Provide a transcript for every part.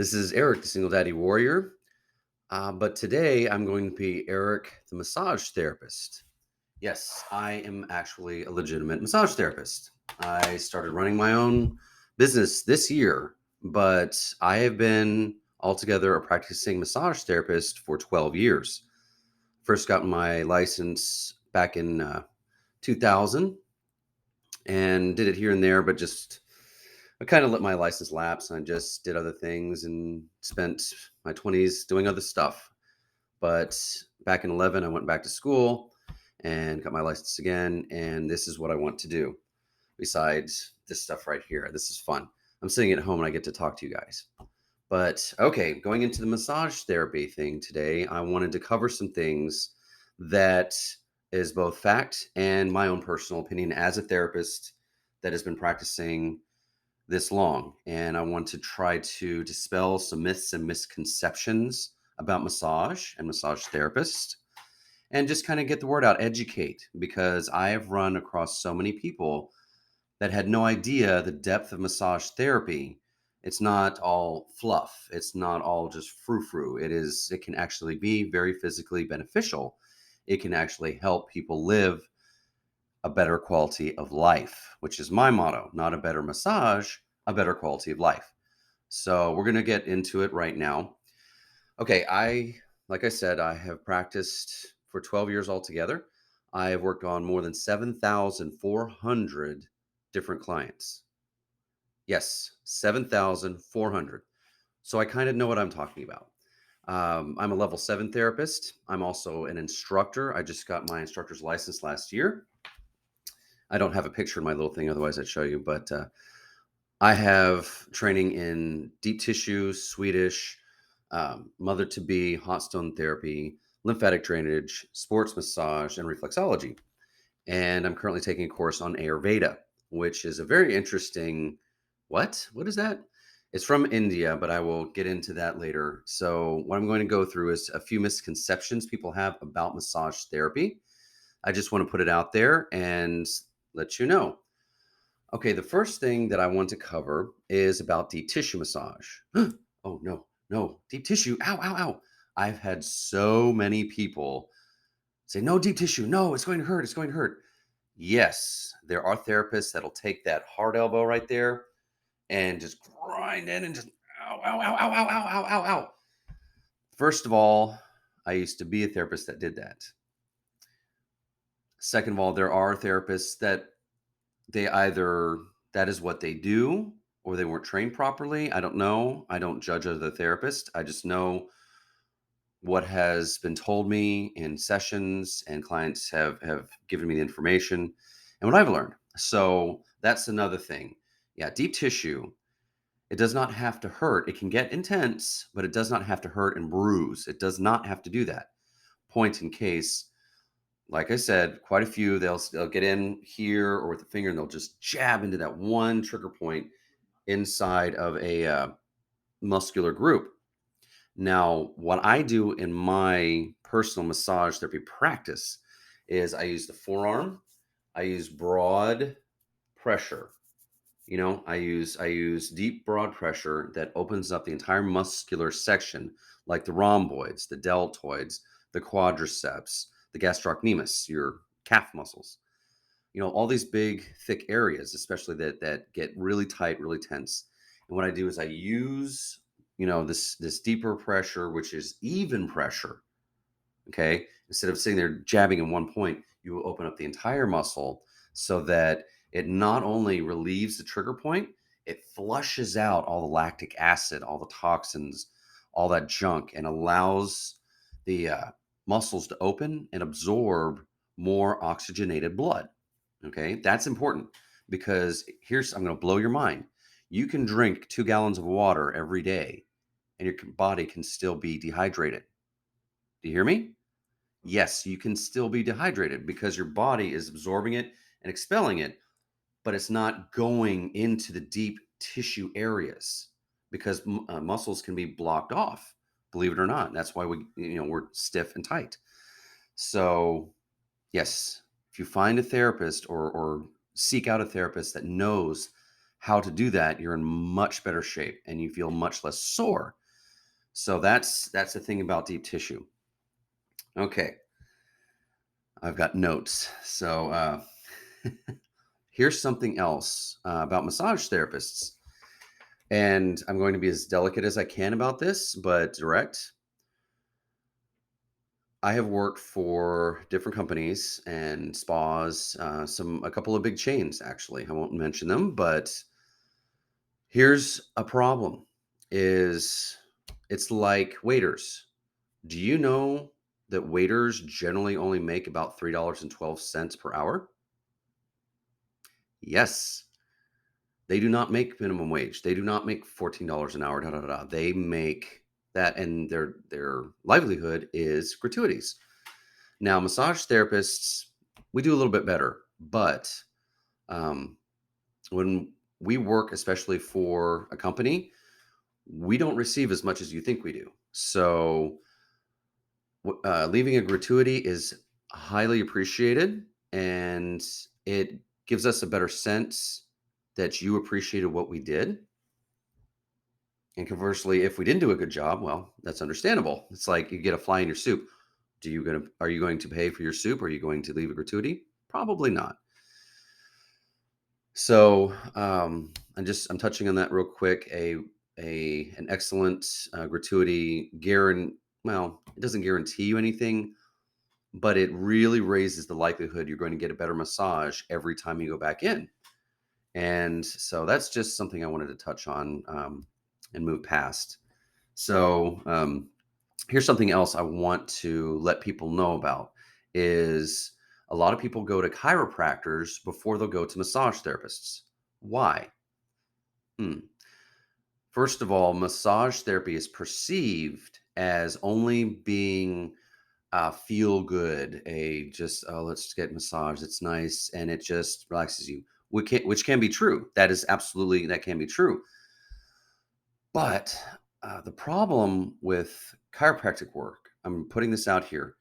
This is Eric, the Single Daddy Warrior. But today I'm going to be Eric, the massage therapist. Yes, I am actually a legitimate massage therapist. I started running my own business this year, but I have been altogether a practicing massage therapist for 12 years. First got my license back in 2000 and did it here and there, but just I kind of let my license lapse and I just did other things and spent my 20s doing other stuff. But back in 11, I went back to school and got my license again. And this is what I want to do besides this stuff right here. This is fun. I'm sitting at home and I get to talk to you guys. But okay, going into the massage therapy thing today, I wanted to cover some things that is both fact and my own personal opinion as a therapist that has been practicing this long. And I want to try to dispel some myths and misconceptions about massage and massage therapists and just kind of get the word out, educate, because I have run across so many people that had no idea the depth of massage therapy. It's not all fluff. It's not all just frou-frou. It can actually be very physically beneficial. It can actually help people live a better quality of life, which is my motto, not a better massage, a better quality of life. So we're going to get into it right now. Okay, like I said, I have practiced for 12 years altogether. I have worked on more than 7,400 different clients. Yes, 7,400. So I kind of know what I'm talking about. I'm a level 7 therapist. I'm also an instructor. I just got my instructor's license last year. I don't have a picture in my little thing, otherwise I'd show you. But I have training in deep tissue, Swedish, mother to be, hot stone therapy, lymphatic drainage, sports massage, and reflexology. And I'm currently taking a course on Ayurveda, which is a very interesting. What? What is that? It's from India, but I will get into that later. So, what I'm going to go through is a few misconceptions people have about massage therapy. I just want to put it out there and let you know. Okay, the first thing that I want to cover is about deep tissue massage. Oh, no, no, deep tissue. Ow, ow, ow. I've had so many people say, no, deep tissue. No, it's going to hurt. It's going to hurt. Yes, there are therapists that'll take that hard elbow right there and just grind in and just ow, ow, ow, ow, ow, ow, ow, ow, ow. First of all, I used to be a therapist that did that. Second of all, there are therapists that they either that is what they do or they weren't trained properly. I don't know. I don't judge other therapists. I just know what has been told me in sessions and clients have given me the information and what I've learned. So that's another thing. Yeah, deep tissue, it does not have to hurt. It can get intense, but it does not have to hurt and bruise. It does not have to do that. Point in case, like I said, quite a few they'll get in here or with the finger and they'll just jab into that one trigger point inside of a muscular group. Now, what I do in my personal massage therapy practice is I use the forearm. I use broad pressure. I use deep broad pressure that opens up the entire muscular section, like the rhomboids, the deltoids, the quadriceps, the gastrocnemius, your calf muscles. All these big, thick areas, especially that get really tight, really tense. And what I do is I use, this deeper pressure, which is even pressure. Okay. Instead of sitting there jabbing in one point, you will open up the entire muscle so that it not only relieves the trigger point, it flushes out all the lactic acid, all the toxins, all that junk, and allows the muscles to open and absorb more oxygenated blood. Okay. That's important because I'm going to blow your mind. You can drink 2 gallons of water every day and your body can still be dehydrated. Do you hear me? Yes, you can still be dehydrated because your body is absorbing it and expelling it, but it's not going into the deep tissue areas because muscles can be blocked off. Believe it or not, that's why we're stiff and tight. So, yes, if you find a therapist or seek out a therapist that knows how to do that, you're in much better shape and you feel much less sore. So that's the thing about deep tissue. Okay, I've got notes. So here's something else about massage therapists. And I'm going to be as delicate as I can about this, but direct. I have worked for different companies and spas, a couple of big chains actually. I won't mention them, but here's a problem: is it's like waiters. Do you know that waiters generally only make about $3.12 per hour? Yes, they do not make minimum wage. They do not make $14 an hour. Da, da, da, da. They make that, and their livelihood is gratuities. Now, massage therapists, we do a little bit better, but um, when we work, especially for a company, we don't receive as much as you think we do. So, leaving a gratuity is highly appreciated, and it gives us a better sense that you appreciated what we did. And conversely, if we didn't do a good job, well, that's understandable. It's like you get a fly in your soup. Are you going to pay for your soup? Are you going to leave a gratuity? Probably not. So I'm touching on that real quick. An excellent gratuity guarantee. Well, it doesn't guarantee you anything, but it really raises the likelihood you're going to get a better massage every time you go back in. And so that's just something I wanted to touch on and move past. So here's something else I want to let people know about is a lot of people go to chiropractors before they'll go to massage therapists. Why? Hmm. First of all, massage therapy is perceived as only being feel good, a just let's get massage. It's nice and it just relaxes you, which can be true. That can be true. But the problem with chiropractic work, I'm putting this out here.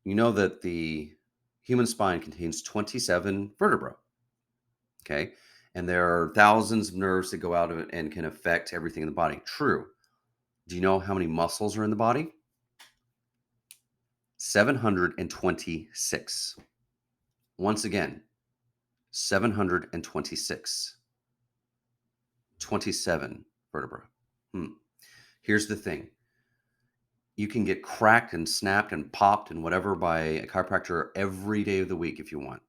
You know that the human spine contains 27 vertebrae. Okay. And there are thousands of nerves that go out of it and can affect everything in the body. True. Do you know how many muscles are in the body? 726. Once again, 726. 27 vertebrae. Hmm. Here's the thing: you can get cracked and snapped and popped and whatever by a chiropractor every day of the week if you want.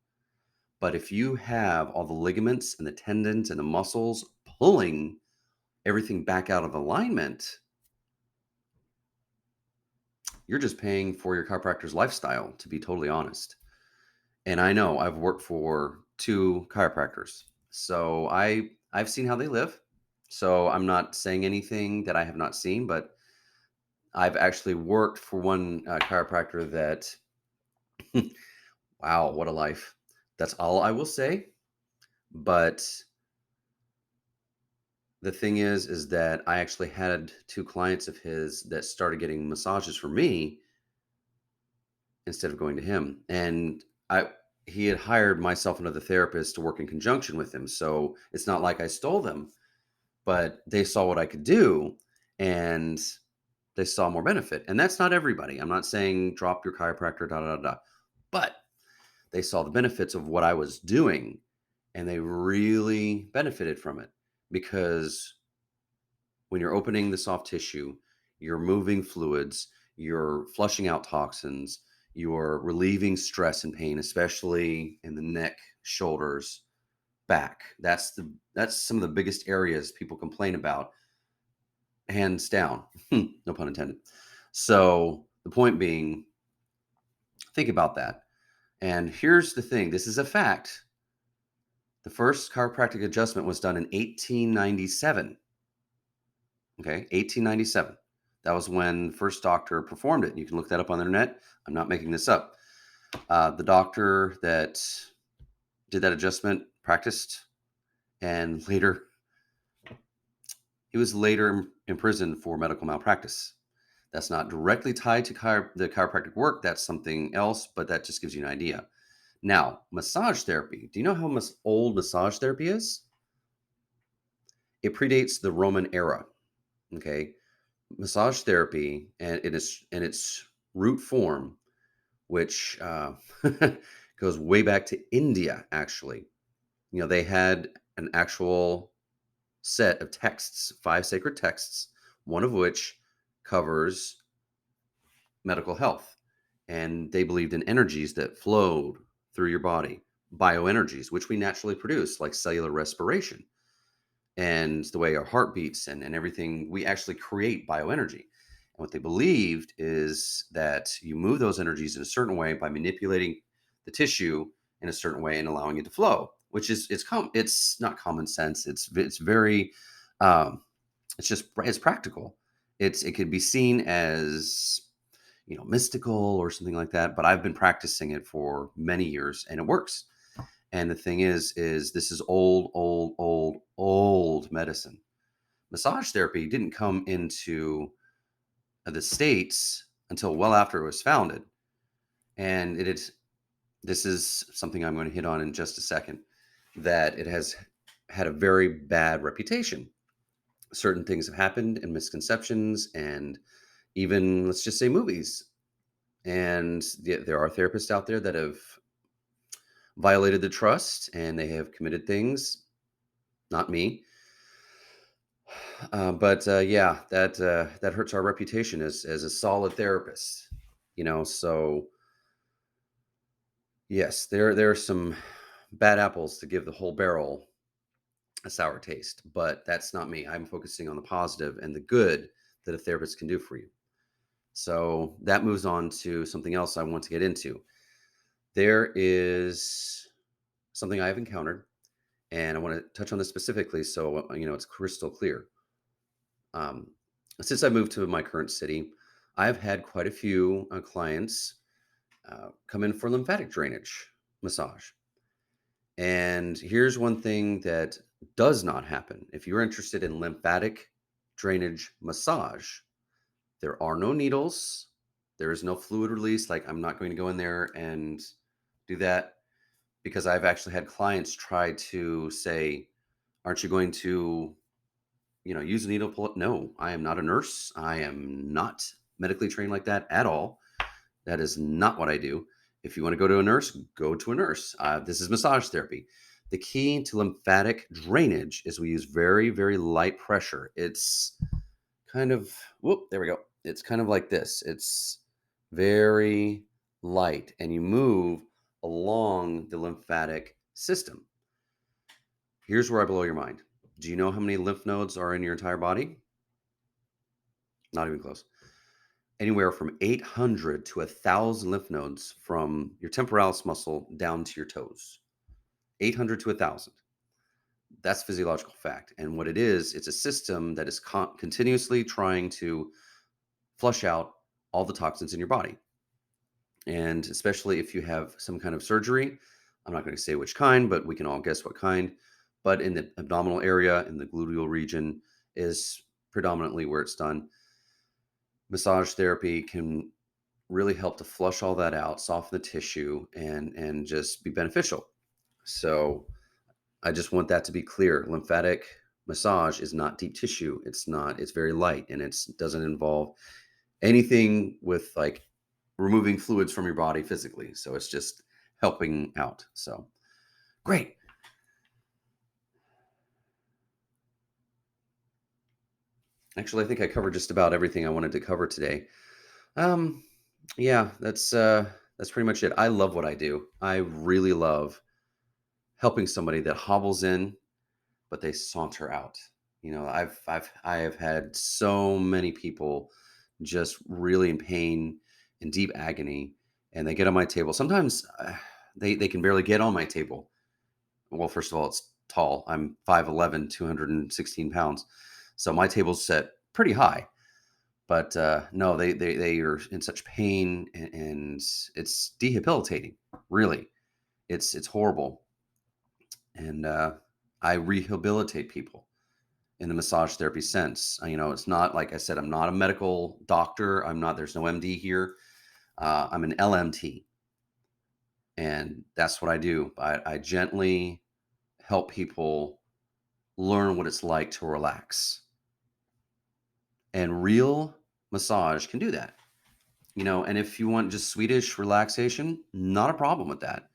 But if you have all the ligaments and the tendons and the muscles pulling everything back out of alignment, you're just paying for your chiropractor's lifestyle, to be totally honest. And I know I've worked for two chiropractors. So I've seen how they live. So I'm not saying anything that I have not seen, but I've actually worked for one chiropractor that, wow, what a life. That's all I will say. But the thing is that I actually had two clients of his that started getting massages for me instead of going to him. And I he had hired myself and another therapist to work in conjunction with him. So it's not like I stole them, but they saw what I could do and they saw more benefit. And that's not everybody. I'm not saying drop your chiropractor, da da da. Da. But they saw the benefits of what I was doing and they really benefited from it because when you're opening the soft tissue, you're moving fluids, you're flushing out toxins, you're relieving stress and pain, especially in the neck, shoulders, back. That's some of the biggest areas people complain about, hands down. No pun intended. So the point being, think about that. And here's the thing: this is a fact. The first chiropractic adjustment was done in 1897. Okay, 1897. That was when the first doctor performed it. You can look that up on the internet. I'm not making this up. The doctor that did that adjustment practiced, and later he was later imprisoned for medical malpractice. That's not directly tied to the chiropractic work. That's something else, but that just gives you an idea. Now, massage therapy. Do you know how old massage therapy is? It predates the Roman era. Okay, massage therapy and in its root form, which goes way back to India. Actually, they had an actual set of texts, five sacred texts, one of which covers medical health. And they believed in energies that flowed through your body, bioenergies, which we naturally produce, like cellular respiration and the way our heart beats and everything. We actually create bioenergy. And what they believed is that you move those energies in a certain way by manipulating the tissue in a certain way and allowing it to flow, which is it's not common sense. It's very it's practical. It could be seen as mystical or something like that, but I've been practicing it for many years and it works. And the thing is this is old medicine. Massage therapy didn't come into the States until well after it was founded. And this is something I'm going to hit on in just a second, that it has had a very bad reputation. Certain things have happened and misconceptions, and even, let's just say, movies. And there are therapists out there that have violated the trust and they have committed things. Not me. But yeah, that hurts our reputation as a solid therapist. So yes, there are some bad apples to give the whole barrel a sour taste, but that's not me. I'm focusing on the positive and the good that a therapist can do for you. So that moves on to something else I want to get into. There is something I've encountered, and I want to touch on this specifically so it's crystal clear. Um, since I moved to my current city, I've had quite a few clients come in for lymphatic drainage massage. And here's one thing that does not happen. If you're interested in lymphatic drainage massage, there are no needles. There is no fluid release. Like, I'm not going to go in there and do that, because I've actually had clients try to say, aren't you going to use a needle pull it? No, I am not a nurse. I am not medically trained like that at all. That is not what I do. If you want to go to a nurse, go to a nurse. This is massage therapy. The key to lymphatic drainage is we use very, very light pressure. It's kind of, whoop, there we go. It's kind of like this. It's very light, and you move along the lymphatic system. Here's where I blow your mind. Do you know how many lymph nodes are in your entire body? Not even close. Anywhere from 800 to 1,000 lymph nodes from your temporalis muscle down to your toes. 800 to 1,000. That's physiological fact. And what it is, it's a system that is continuously trying to flush out all the toxins in your body. And especially if you have some kind of surgery, I'm not going to say which kind, but we can all guess what kind. But in the abdominal area, in the gluteal region, is predominantly where it's done. Massage therapy can really help to flush all that out, soften the tissue, and just be beneficial. So I just want that to be clear. Lymphatic massage is not deep tissue. It's very light, and it doesn't involve anything with like removing fluids from your body physically. So it's just helping out. So great. Actually, I think I covered just about everything I wanted to cover today. Um, yeah, that's pretty much it. I love what I do. I really love helping somebody that hobbles in, but they saunter out. I have had so many people just really in pain and deep agony, and they get on my table. Sometimes they can barely get on my table. Well, first of all, it's tall. I'm 5'11", 216 pounds, so my table's set pretty high. But no, they are in such pain, and it's debilitating. Really, it's horrible. And I rehabilitate people in the massage therapy sense. It's not like I said, I'm not a medical doctor. There's no MD here. I'm an LMT. And that's what I do. I gently help people learn what it's like to relax. And real massage can do that. And if you want just Swedish relaxation, not a problem with that.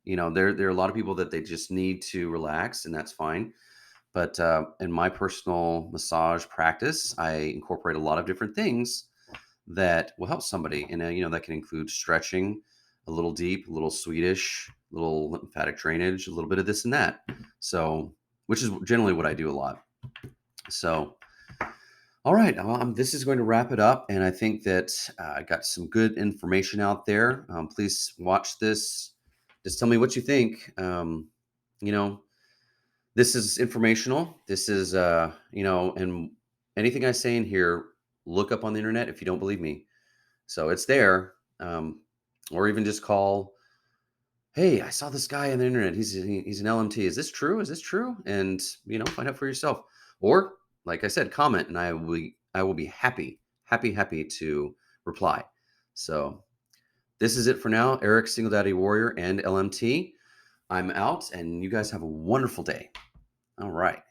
There are a lot of people that they just need to relax, and that's fine. But in my personal massage practice, I incorporate a lot of different things that will help somebody. And, that can include stretching, a little deep, a little Swedish, a little lymphatic drainage, a little bit of this and that. So, which is generally what I do a lot. So, all right, this is going to wrap it up. And I think that I got some good information out there. Please watch this. Just tell me what you think. You know, this is informational. This is, and anything I say in here, look up on the internet if you don't believe me. So it's there. Or even just call, hey, I saw this guy on the internet. He's an LMT. Is this true? Is this true? And, find out for yourself. Or, like I said, comment, and I will be happy to reply. So this is it for now. Eric, Single Daddy Warrior, and LMT. I'm out, and you guys have a wonderful day. All right.